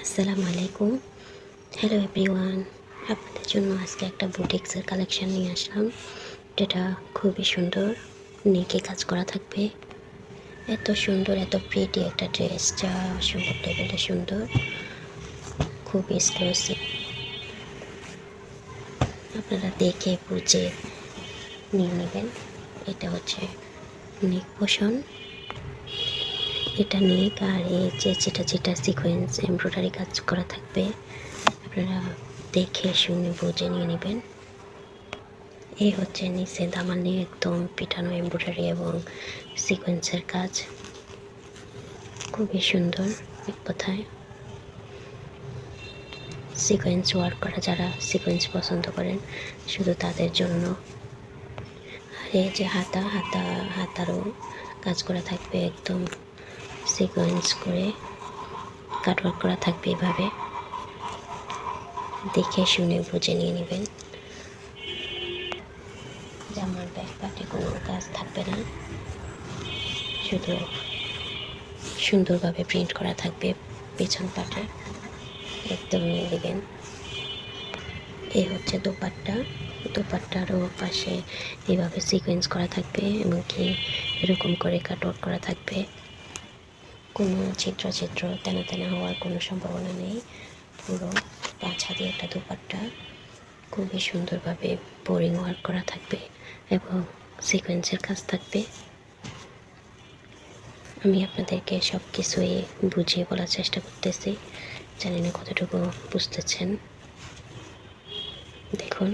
আসসালামু আলাইকুম। Hello everyone, আপনাদের জন্য আজকে একটা বুটিক্সের কালেকশন নিয়ে আসলাম, যেটা খুবই সুন্দর। নেকে কাজ করা থাকবে। এত সুন্দর, এত প্রিটি একটা ড্রেস, যা অসম্ভব লেভেলে সুন্দর, খুব এক্সক্লুসিভ। আপনারা দেখে বুঝে নিয়ে নেবেন। এটা হচ্ছে নেক পোষণ, এটা নেক, আর এই যে যেটা সিকোয়েন্স এমব্রয়ডারি কাজ করা থাকবে, আপনারা দেখে শুনে বুঝে নিয়ে নেবেন। এই হচ্ছে নিচে দামানে একদম পিটানো এমব্রয়ডারি এবং সিকোয়েন্সের কাজ, খুবই সুন্দর। এক কথায় সিকোয়েন্স ওয়ার্ক করা, যারা সিকোয়েন্স পছন্দ করেন শুধু তাদের জন্য। আর এই যে হাতারও কাজ করা থাকবে, একদম সিকোয়েন্স করে কাটওয়ার্ক করা থাকবে। এভাবে দেখে শুনে বুঝে নিয়ে নেবেন। জামার ব্যাক পার্টে কোনো কাজ থাকবে না, শুধু সুন্দরভাবে প্রিন্ট করা থাকবে পেছন পাটে, একদম নিয়ে দেবেন। এই হচ্ছে দোপাট্টারও পাশে এইভাবে সিকোয়েন্স করা থাকবে, এমনকি এরকম করে কাটওয়ার্ক করা থাকবে। কোনো চিত্র তেনা হওয়ার কোনো সম্ভাবনা নেই। পুরো 5 হাতে একটা দোপাট্টা, খুবই সুন্দরভাবে বোরিং ওয়ার্ক করা থাকবে এবং সিকোয়েন্সের কাজ থাকবে। আমি আপনাদেরকে সব কিছুই বুঝিয়ে বলার চেষ্টা করতেছি, জানি না কতটুকু বুঝতেছেন। দেখুন,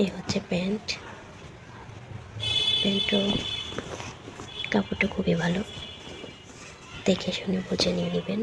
এই হচ্ছে প্যান্টও কাপড়টা খুবই ভালো, দেখে শুনে বুঝে নিয়ে নেবেন।